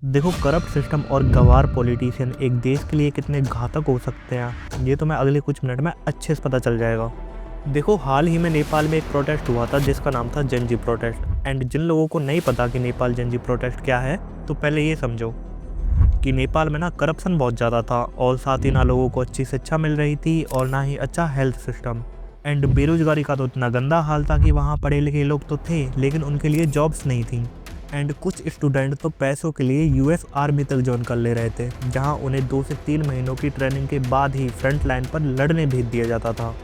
देखो, corrupt system और गंवार politician एक देश के लिए कितने घातक हो सकते हैं, ये तो मैं अगले कुछ मिनट में अच्छे से पता चल जाएगा। देखो, हाल ही में नेपाल में एक प्रोटेस्ट हुआ था जिसका नाम था जेनजी प्रोटेस्ट। एंड जिन लोगों को नहीं पता कि नेपाल जेनजी प्रोटेस्ट क्या है, तो पहले ये समझो कि नेपाल में ना करप्शन बहुत ज़्यादा था, और साथ ही ना लोगों को अच्छी शिक्षा मिल रही थी और ना ही अच्छा हेल्थ सिस्टम। एंड बेरोजगारी का तो इतना गंदा हाल था कि वहाँ पढ़े लिखे लोग तो थे, लेकिन उनके लिए जॉब्स नहीं थी। एंड कुछ स्टूडेंट तो पैसों के लिए यूएस आर्मी तक ज्वाइन कर ले रहे थे, जहां उन्हें 2 से 3 महीनों की ट्रेनिंग के बाद ही फ्रंट लाइन पर लड़ने भेज दिया जाता था।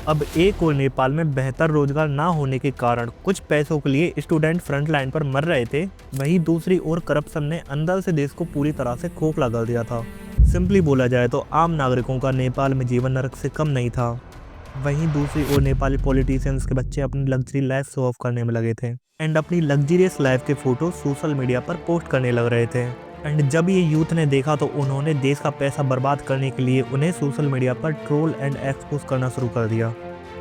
अब एक और नेपाल में बेहतर रोजगार ना होने के कारण कुछ पैसों के लिए स्टूडेंट फ्रंट लाइन पर मर रहे थे, वहीं दूसरी ओर करप्शन ने अंदर से देश को पूरी तरह से खोखला कर दिया था। सिंपली बोला जाए तो आम नागरिकों का नेपाल में जीवन नरक से कम नहीं था। वहीं दूसरी ओर नेपाली पॉलिटिशियंस के बच्चे अपनी लग्जरी लाइफ शो ऑफ करने में लगे थे, एंड अपनी लग्जरियस लाइफ के फोटो सोशल मीडिया पर पोस्ट करने लग रहे थे। एंड जब ये यूथ ने देखा तो उन्होंने देश का पैसा बर्बाद करने के लिए उन्हें सोशल मीडिया पर ट्रोल एंड एक्सपोज करना शुरू कर दिया,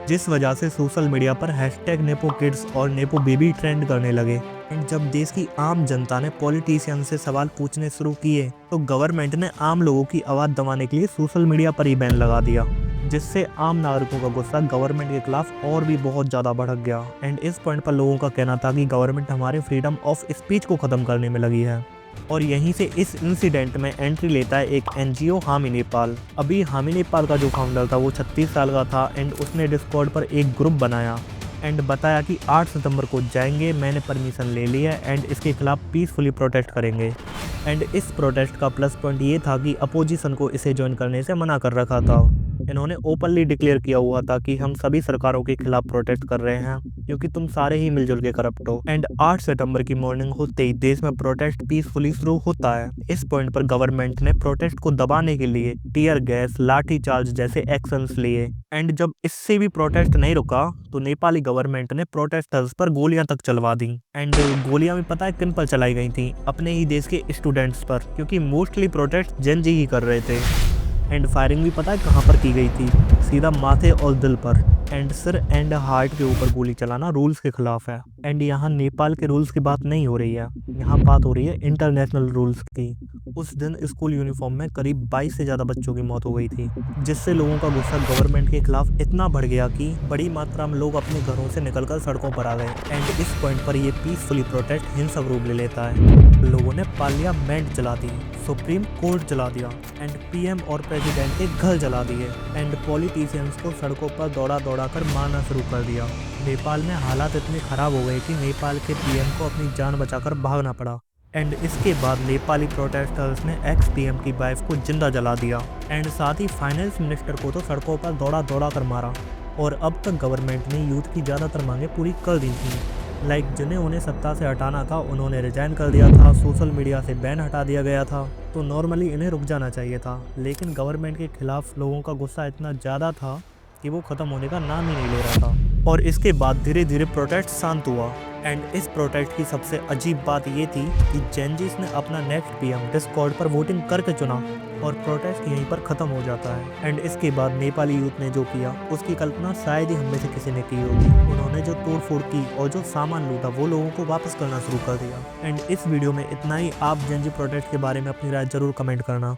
जिस वजह से सोशल मीडिया पर हैशटैग नेपो किड्स और नेपो बेबी ट्रेंड करने लगे। एंड जब देश की आम जनता ने पॉलिटिशियन से सवाल पूछने शुरू किए तो गवर्नमेंट ने आम लोगों की आवाज़ दबाने के लिए सोशल मीडिया पर ही बैन लगा दिया, जिससे आम नागरिकों का गुस्सा गवर्नमेंट के खिलाफ और भी बहुत ज़्यादा भड़क गया। एंड इस पॉइंट पर लोगों का कहना था कि गवर्नमेंट हमारे फ्रीडम ऑफ स्पीच को ख़त्म करने में लगी है। और यहीं से इस इंसिडेंट में एंट्री लेता है एक एनजीओ हामी नेपाल। अभी हामी नेपाल का जो फाउंडर था वो 36 साल का था, एंड उसने डिस्कॉर्ड पर एक ग्रुप बनाया एंड बताया कि 8 सितंबर को जाएंगे, मैंने परमिशन ले ली है, एंड इसके खिलाफ पीसफुली प्रोटेस्ट करेंगे। एंड इस प्रोटेस्ट का प्लस पॉइंट ये था कि अपोजिशन को इसे ज्वाइन करने से मना कर रखा था। इन्होंने ओपनली डिक्लेयर किया हुआ था कि हम सभी सरकारों के खिलाफ प्रोटेस्ट कर रहे हैं क्योंकि तुम सारे ही मिलजुल के करप्ट हो। एंड 8 सितंबर की मॉर्निंग होते ही देश में प्रोटेस्ट पीसफुली शुरू होता है। इस पॉइंट पर गवर्नमेंट ने प्रोटेस्ट को दबाने के लिए टीयर गैस, लाठी चार्ज जैसे एक्शंस लिए। एंड जब इससे भी प्रोटेस्ट नहीं रुका तो नेपाली गवर्नमेंट ने प्रोटेस्टर्स पर गोलियां तक चलवा दी। एंड गोलियां भी पता है किन पर चलाई गई थी? अपने ही देश के स्टूडेंट्स पर, क्योंकि मोस्टली प्रोटेस्ट जेन जी ही कर रहे थे। एंड फायरिंग भी पता है कहाँ पर की गई थी? सीधा माथे और दिल पर। एंड सिर एंड हार्ट के ऊपर गोली चलाना रूल्स के खिलाफ है। एंड यहाँ नेपाल के रूल्स की बात नहीं हो रही है, यहाँ बात हो रही है इंटरनेशनल रूल्स की। उस दिन स्कूल यूनिफॉर्म में करीब 22 से ज़्यादा बच्चों की मौत हो गई थी, जिससे लोगों का गुस्सा गवर्नमेंट के खिलाफ इतना बढ़ गया कि बड़ी मात्रा में लोग अपने घरों से निकलकर सड़कों पर आ गए। एंड इस पॉइंट पर ये पीसफुली प्रोटेस्ट हिंसक रूप ले लेता है। लोगों ने पार्लियामेंट जला दी, सुप्रीम कोर्ट जला दिया, एंड पीएम और प्रेसिडेंट के घर जला दिए, एंड पॉलिटिशियंस को सड़कों पर दौड़ा दौड़ा कर मारना शुरू कर दिया। नेपाल में हालात इतने खराब हो गए कि नेपाल के पीएम को अपनी जान बचाकर भागना पड़ा। एंड इसके बाद नेपाली प्रोटेस्टर्स ने एक्स पीएम की वाइफ को जिंदा जला दिया, एंड साथ ही फाइनेंस मिनिस्टर को तो सड़कों पर दौड़ा दौड़ा कर मारा। और अब तक गवर्नमेंट ने यूथ की ज़्यादातर मांगें पूरी कर दी थी। लाइक जिन्हें उन्हें सत्ता से हटाना था उन्होंने रिजाइन कर दिया था, सोशल मीडिया से बैन हटा दिया गया था, तो नॉर्मली इन्हें रुक जाना चाहिए था। लेकिन गवर्नमेंट के खिलाफ लोगों का गुस्सा इतना ज़्यादा था कि वो ख़त्म होने का नाम ही नहीं ले रहा था। और इसके बाद धीरे धीरे प्रोटेस्ट शांत हुआ। एंड इस प्रोटेस्ट की सबसे अजीब बात ये थी कि जेनजीस ने अपना नेक्स्ट पीएम डिस्कॉर्ड पर वोटिंग करके चुना, और प्रोटेस्ट यहीं पर ख़त्म हो जाता है। एंड इसके बाद नेपाली यूथ ने जो किया उसकी कल्पना शायद ही हम में से किसी ने की होगी। उन्होंने जो तोड़ फोड़ की और जो सामान लूटा वो लोगों को वापस करना शुरू कर दिया। एंड इस वीडियो में इतना ही। आप जेनजी प्रोटेस्ट के बारे में अपनी राय जरूर कमेंट करना।